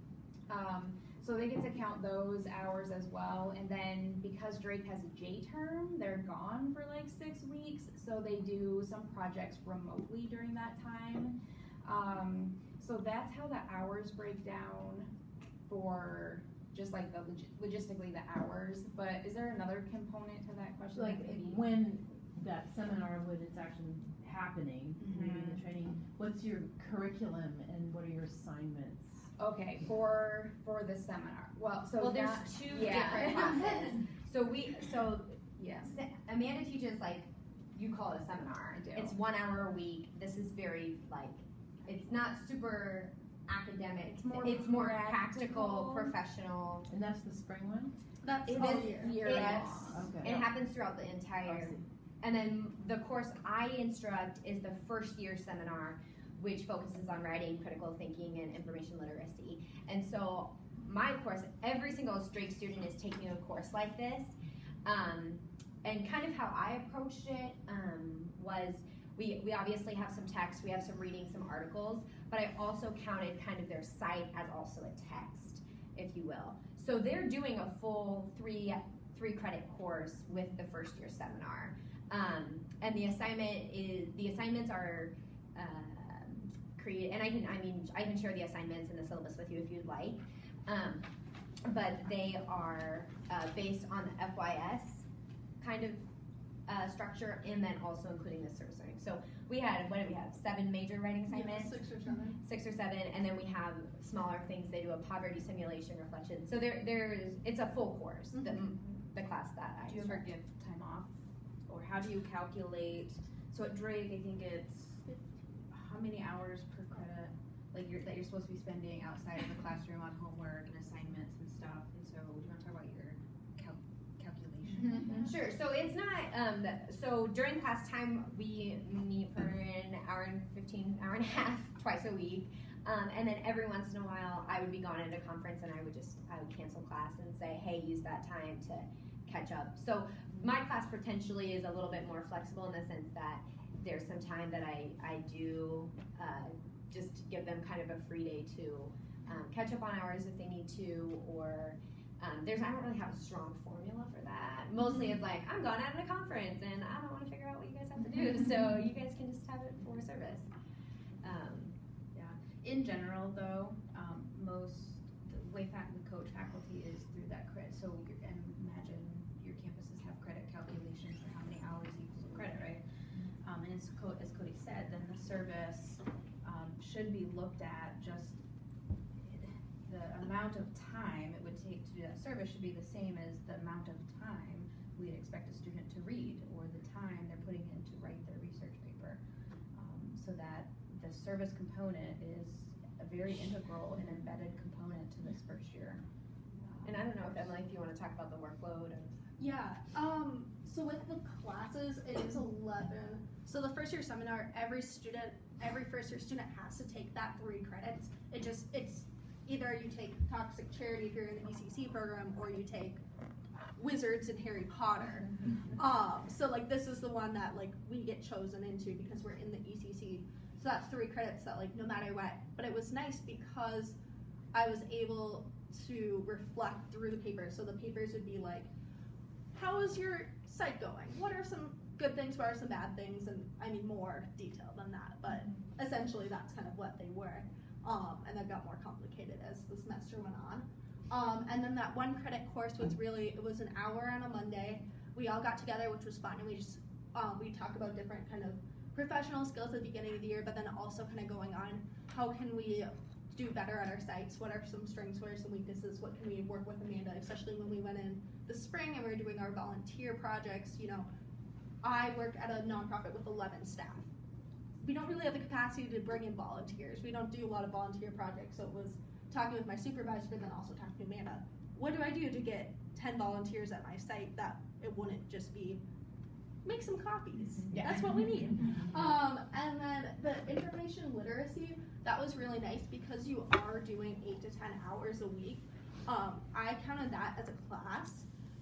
So they get to count those hours as well, and then because Drake has a J term, they're gone for like 6 weeks, so they do some projects remotely during that time. So that's how the hours break down for just like the logistically the hours. But is there another component to that question? Like when that seminar, when it's actually happening, the training, what's your curriculum and what are your assignments? Okay, for the seminar. Well, There's two different classes. So yes. Amanda teaches like, you call it a seminar. I do. It's 1 hour a week. This is very like, it's not super academic. It's more practical, professional. And that's the spring one? That's It all is year. year Yes. long. Okay. It happens throughout the entire, and then the course I instruct is the first year seminar, which focuses on writing, critical thinking, and information literacy. And so my course, every single Drake student is taking a course like this. And kind of how I approached it was we obviously have some text, we have some reading, some articles, but I also counted kind of their site as also a text, if you will. So they're doing a full three credit course with the first year seminar. And the assignments are created, and I can share the assignments and the syllabus with you if you'd like. But they are based on the FYS kind of structure, and then also including the service learning. So we had, 7 major writing assignments? 6 or 7. 6 or 7, and then we have smaller things. They do a poverty simulation, reflection. So it's a full course, the class that I Do you ever instruct. give time off? Or how do you calculate, so at Drake, I think it's how many hours per credit, like that you're supposed to be spending outside of the classroom on homework and assignments and stuff, and so do you wanna talk about your calculation? Sure. So it's not. So during class time, we meet for an hour and 15, hour and a half twice a week, and then every once in a while, I would be gone at a conference, and I would cancel class and say, hey, use that time to catch up. So my class potentially is a little bit more flexible in the sense that there's some time that I do just give them kind of a free day to catch up on hours if they need to, or I don't really have a strong formula for that. Mostly it's like, I'm going out at a conference and I don't want to figure out what you guys have to do, so you guys can just have it for service. In general though, the way we coach faculty is through that credit, so and imagine your campuses have credit calculations for how many hours equals a credit, right? And as Kodee said, then the service should be looked at just the amount of time it would take to do that service should be the same as the amount of time we'd expect a student to read, or the time they're putting in to write their research paper, so that the service component is a very integral and embedded component to this first year. And I don't know if Emily, if you want to talk about the workload. Yeah, so with the classes, it is 11. So the first year seminar, every first year student has to take that 3 credits. It's either you take Toxic Charity if you're in the ECC program, or you take Wizards and Harry Potter. So like this is the one that like we get chosen into because we're in the ECC. So that's 3 credits that like no matter what. But it was nice because I was able to reflect through the papers. So the papers would be like, how is your site going? What are some good things? What are some bad things? And I mean more detail than that, but essentially that's kind of what they were. And that got more complicated as the semester went on. And then that 1 credit course was it was an hour on a Monday. We all got together, which was fun, and we just we talked about different kind of professional skills at the beginning of the year, but then also kind of going on how can we do better at our sites, what are some strengths, what are some weaknesses, what can we work with Amanda, especially when we went in the spring and we were doing our volunteer projects, you know, I work at a nonprofit with 11 staff. We don't really have the capacity to bring in volunteers. We don't do a lot of volunteer projects, so it was talking with my supervisor, but then also talking to Amanda. What do I do to get 10 volunteers at my site that it wouldn't just be make some copies? Yeah. That's what we need. And then the information literacy, that was really nice because you are doing 8 to 10 hours a week. I counted that as a class,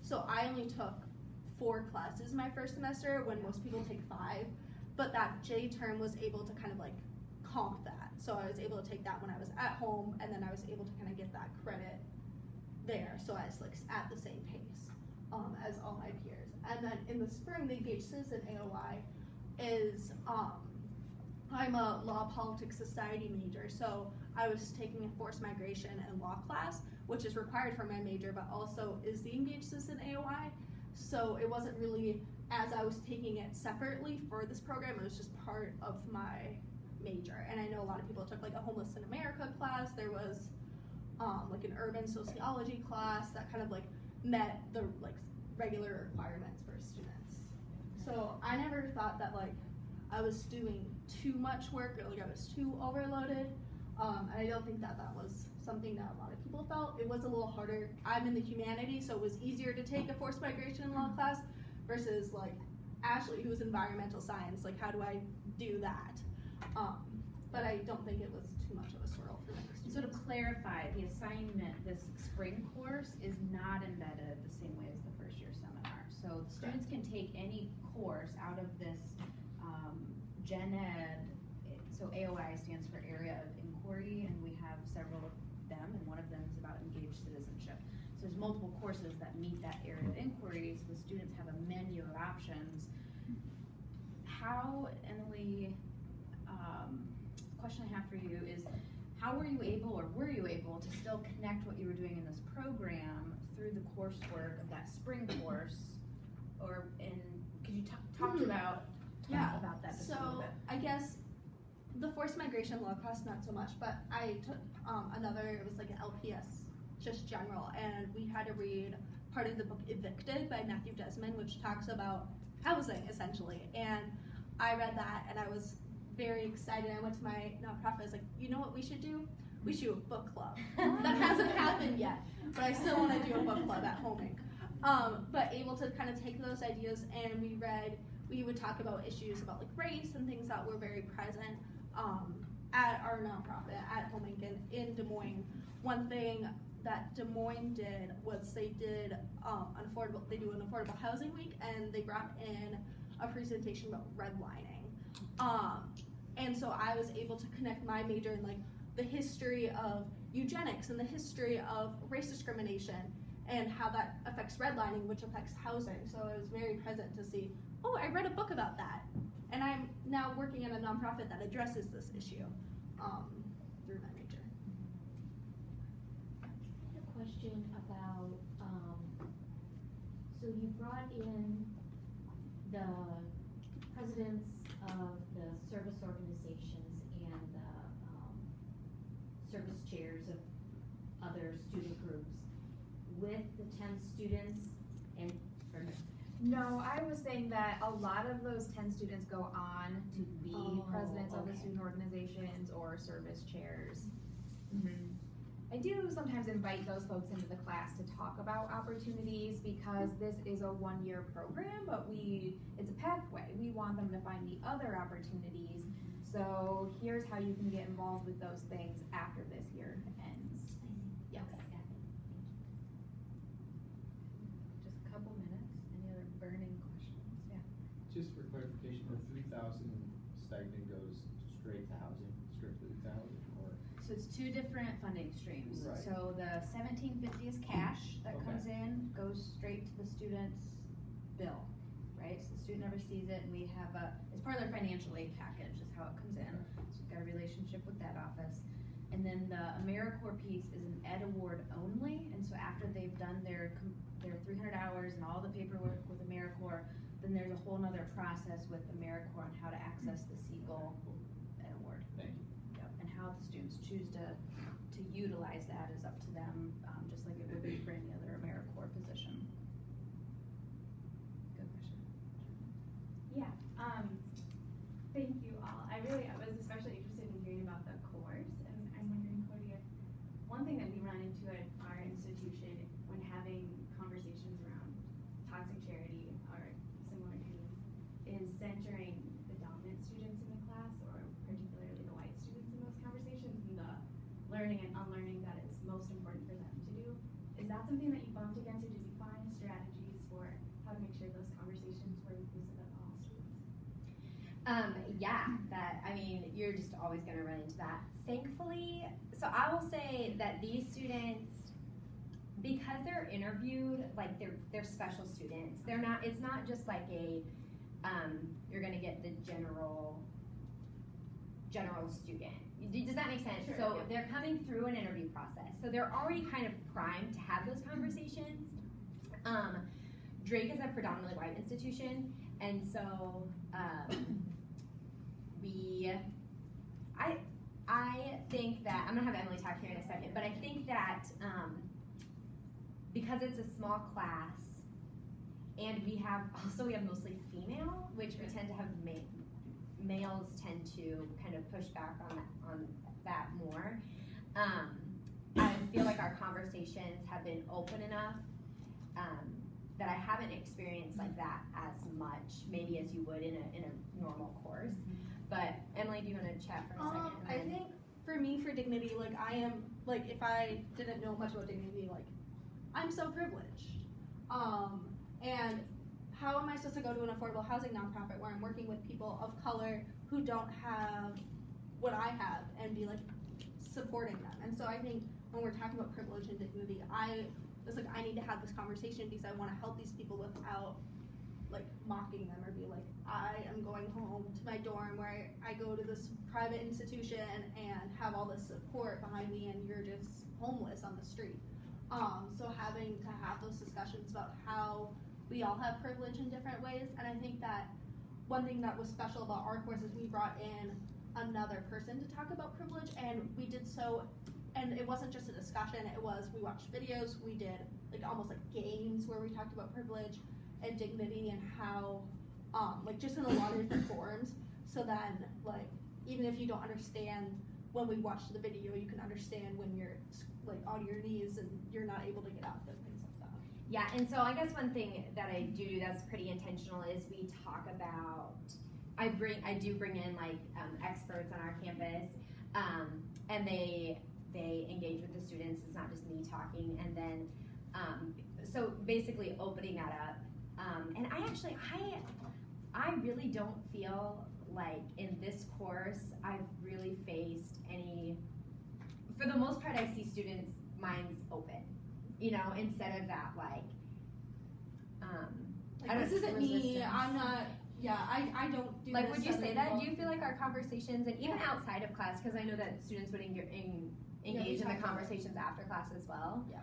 so I only took 4 classes my first semester when most people take 5, but that J term was able to kind of like comp that. So I was able to take that when I was at home, and then I was able to kind of get that credit there, so I was like at the same pace as all my peers. And then in the spring, the Engaged Citizen AOI is, I'm a law, politics, society major, so I was taking a forced migration and law class, which is required for my major, but also is the Engaged Citizen AOI. So it wasn't really, as I was taking it separately for this program, it was just part of my major. And I know a lot of people took like a Homeless in America class. There was like an urban sociology class that kind of like met the like regular requirements for students. So I never thought that like I was doing too much work or like I was too overloaded. And I don't think that that was something that a lot of people felt. It was a little harder. I'm in the humanities, so it was easier to take a forced migration and law class versus like Ashley, who's environmental science. Like, how do I do that? But I don't think it was too much of a swirl for many students. So to clarify, the assignment, this spring course, is not embedded the same way as the first year seminar. So the students can take any course out of this Gen Ed, so AOI stands for Area of Inquiry, and we have several of them, and one of them is about engaged citizenship. So there's multiple courses that meet that area of inquiry, so the students have a menu of options. How, Emily, question I have for you is, how were you able to still connect what you were doing in this program through the coursework of that spring course? Could you talk about that just a little bit? I guess the forced migration law class, not so much, but I took another, it was like an LPS, just general, and we had to read part of the book Evicted by Matthew Desmond, which talks about housing, essentially, and I read that, and I was very excited. I went to my nonprofit, I was like, you know what we should do? We should do a book club. That hasn't happened yet, but I still want to do a book club at Homing. But able to kind of take those ideas, and we would talk about issues about like race and things that were very present at our nonprofit at Homing in Des Moines. One thing that Des Moines did was they did an affordable housing week, and they brought in a presentation about redlining. And so I was able to connect my major in like the history of eugenics and the history of race discrimination and how that affects redlining, which affects housing. So I was very present to see, oh, I read a book about that. And I'm now working at a nonprofit that addresses this issue through my major. I had a question about, so you brought in the presidents of the service organizations and the service chairs of other student groups with the 10 students and, No, I was saying that a lot of those 10 students go on to be presidents of the student organizations or service chairs. Mm-hmm. I do sometimes invite those folks into the class to talk about opportunities because this is a one-year program, but it's a pathway. We want them to find the other opportunities. So here's how you can get involved with those things after this year ends. Yes. Just a couple minutes. Any other burning questions? Yeah. Just for clarification, the 3,000 stipend goes straight to housing, strictly to housing, or? So it's 2 different funding streams. Right. So the $1,750 is cash that Okay. comes in, goes straight to the student's bill, right? So the student never sees it, and we have it's part of their financial aid package is how it comes in. So we've got a relationship with that office. And then the AmeriCorps piece is an ed award only, and so after they've done their 300 hours and all the paperwork with AmeriCorps, then there's a whole nother process with AmeriCorps on how to access the Siegel ed award. Thank you. Yep, and how the students choose to utilize that is up to them, just like it would be for any other AmeriCorps position. I was especially interested in hearing about the course, and I'm wondering, Kodee, if one thing that we run into at our institution when having conversations around toxic charity or similar themes is centering the dominant students in the class, or particularly the white students in those conversations, and the learning and unlearning that is most important for them to do. Is that something that you bumped against, or did you find strategies for how to make sure those conversations were inclusive of all students? You're just always gonna run into that. Thankfully, so I will say that these students, because they're interviewed, like they're special students. It's not just like you're gonna get the general student. Does that make sense? Sure, So yeah. they're coming through an interview process. So they're already kind of primed to have those conversations. Drake is a predominantly white institution, and so I think that, I'm gonna have Emily talk here in a second, but I think that because it's a small class, and we have mostly female, which we tend to have males tend to kind of push back on that more. I feel like our conversations have been open enough that I haven't experienced like that as much, maybe as you would in a normal course. But Emily, do you want to chat for a second? I think for me, for dignity, like I am, like if I didn't know much about dignity, like I'm so privileged. And how am I supposed to go to an affordable housing nonprofit where I'm working with people of color who don't have what I have and be like supporting them? And so I think when we're talking about privilege and dignity, I need to have this conversation because I want to help these people without like mocking them or be like, I am going home to my dorm where I go to this private institution and have all this support behind me and you're just homeless on the street. So having to have those discussions about how we all have privilege in different ways. And I think that one thing that was special about our course is we brought in another person to talk about privilege, and we did so, and it wasn't just a discussion, it was, we watched videos, we did like almost like games where we talked about privilege and dignity and how, like just in a lot of different forms, so then like, even if you don't understand when we watch the video, you can understand when you're like on your knees and you're not able to get up and things like that. Yeah, and so I guess one thing that I do that's pretty intentional is we talk about, I do bring in like experts on our campus, and they engage with the students. It's not just me talking, and then so basically opening that up. And I really don't feel like in this course I've really faced any. For the most part, I see students' minds open, instead of that like this isn't me, I'm not, I don't do like, this. would you say that? involved. Do you feel like our conversations, and even outside of class, because I know that students would engage in the conversations after class as well. Yeah.